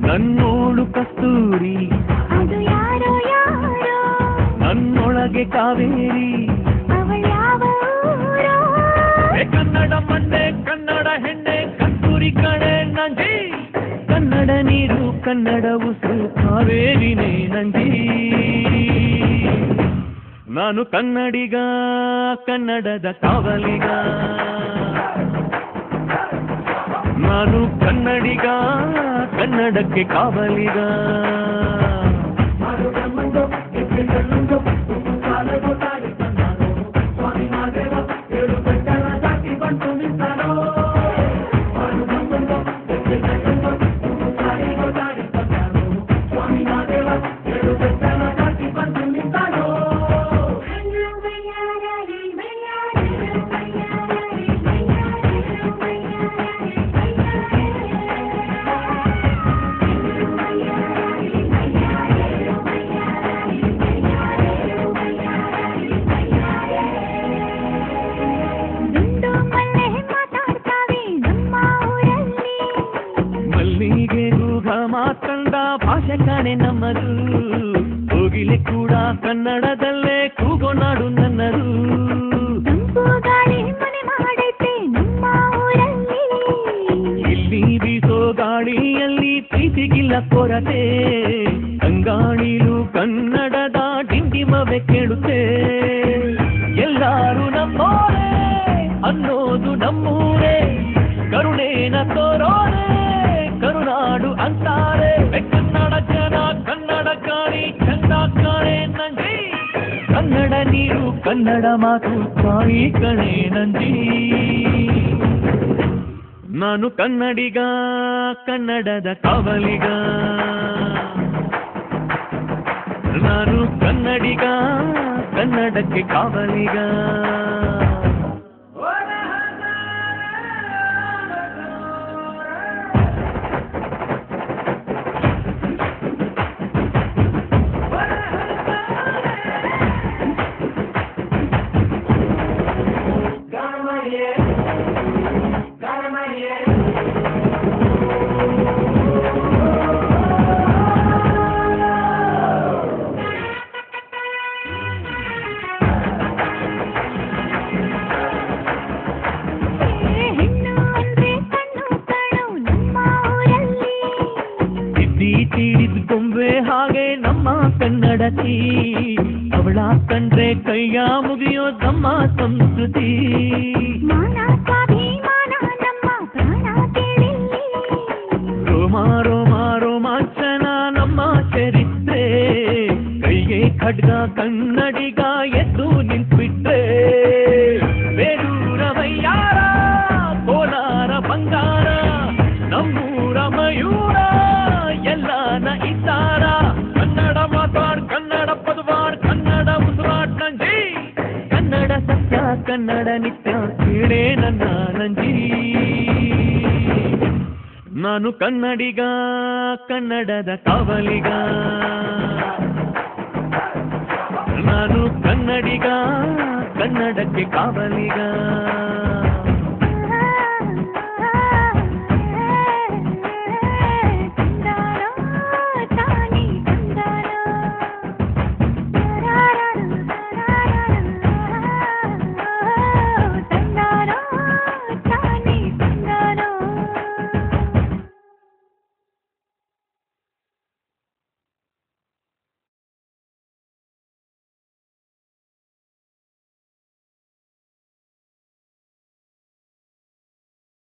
ನನ್ನೋಳು ಕಸ್ತೂರಿ ಅದು ಯಾರೋ ಯಾರೋ ನನ್ನೊಳಗೆ ಕಾವೇರಿ ಅವಳ್ಯಾವ ಊರೋ ಕನ್ನಡ ಮಣ್ಣೆ ಕನ್ನಡ ಹೆಣ್ಣೆ ಕಸ್ತೂರಿ ಕಣೆ ನಂಜಿ ಕನ್ನಡ ನೀರು ಕನ್ನಡ ಉಸಿರು ಕಾವೇರಿನೇ ನಂಜಿ ನಾನು ಕನ್ನಡಿಗ ಕನ್ನಡದ ಕಾವಲಿಗ ನಾನು ಕನ್ನಡಿಗ ಕನ್ನಡಕ್ಕೆ ಕಾವಲಿಗ ಮಾತಂಡ ಭಾಷೆ ಕಾಣೆ ನಮ್ಮದು ಹೋಗಿಲೆ ಕೂಡ ಕನ್ನಡದಲ್ಲೇ ಕೂಗೋನಾಡು ನನ್ನದು ತಂಪು ಗಾಳಿ ಮನೆ ಮಾಡೈತೆ ನಮ್ಮ ಊರಲ್ಲಿ ಇಲ್ಲಿ ಬೀಸೋ ಗಾಳಿಯಲ್ಲಿ ಪ್ರೀತಿಗಿಲ್ಲ ಕೊರತೆ ಅಂಗಾಣಿಲು ಕನ್ನಡದ ಡಿಂಡಿಮವೆ ಕೇಳುತ್ತೆ ಎಲ್ಲಾರು ನಮ್ಮೋರೇ ಅನ್ನೋದು ನಮ್ಮೂರೇ ಕರುಣೇನ ತೋರೋರೆ ಕರುನಾಡು ಅಂತಾರೆ ಕನ್ನಡ ಜನ ಕನ್ನಡ ಕಾಣಿ ಚಂದ ಕಾಣೆ ನಂಜಿ ಕನ್ನಡ ನೀರು ಕನ್ನಡ ಮಾತು ಕಾಣಿ ಕಣೆ ನಂಜಿ ನಾನು ಕನ್ನಡಿಗ ಕನ್ನಡದ ಕಾವಲಿಗ ನಾನು ಕನ್ನಡಿಗ ಕನ್ನಡಕ್ಕೆ ಕಾವಲಿಗ ಗೊಂಬೆ ಹಾಗೆ ನಮ್ಮ ಕನ್ನಡತಿ ಅವಳ ಕಂಡ್ರೆ ಕೈಯ ಮುಗಿಯೋ ನಮ್ಮ ಸಂಸ್ಕೃತಿ ಮಾನ ಸ್ವಾಭಿಮಾನ ನಮ್ಮ ಪ್ರಾಣ ಕೇಳಿ ರೋಮ ರೋಮ ರೋಮಾಂಚನ ನಮ್ಮ ಚರಿತ್ರೆ ಕೈಗೆ ಖಡ್ಗ ಕನ್ನಡಿಗ ಎದ್ದು ನಿಂತ್ಬಿಟ್ರೆ ಬೇಡೂರ ಮೈಯಾರ ಕೋಲಾರ ಬಂಗಾರ ನಮ್ಮೂರ ಮಯೂರ ಎಲ್ಲಾನ ಇದ್ದಾರ ಕನ್ನಡ ಮಾತಾಡ್ ಕನ್ನಡ ಪದವಾಡ್ ಕನ್ನಡ ಉಸಿರಾಡ್ ನಂಜಿ ಕನ್ನಡ ಸತ್ಯ ಕನ್ನಡ ನಿತ್ಯ ಕೇಳೇ ನನ್ನ ನಂಜಿ ನಾನು ಕನ್ನಡಿಗ ಕನ್ನಡದ ಕಾವಲಿಗ ನಾನು ಕನ್ನಡಿಗ ಕನ್ನಡಕ್ಕೆ ಕಾವಲಿಗ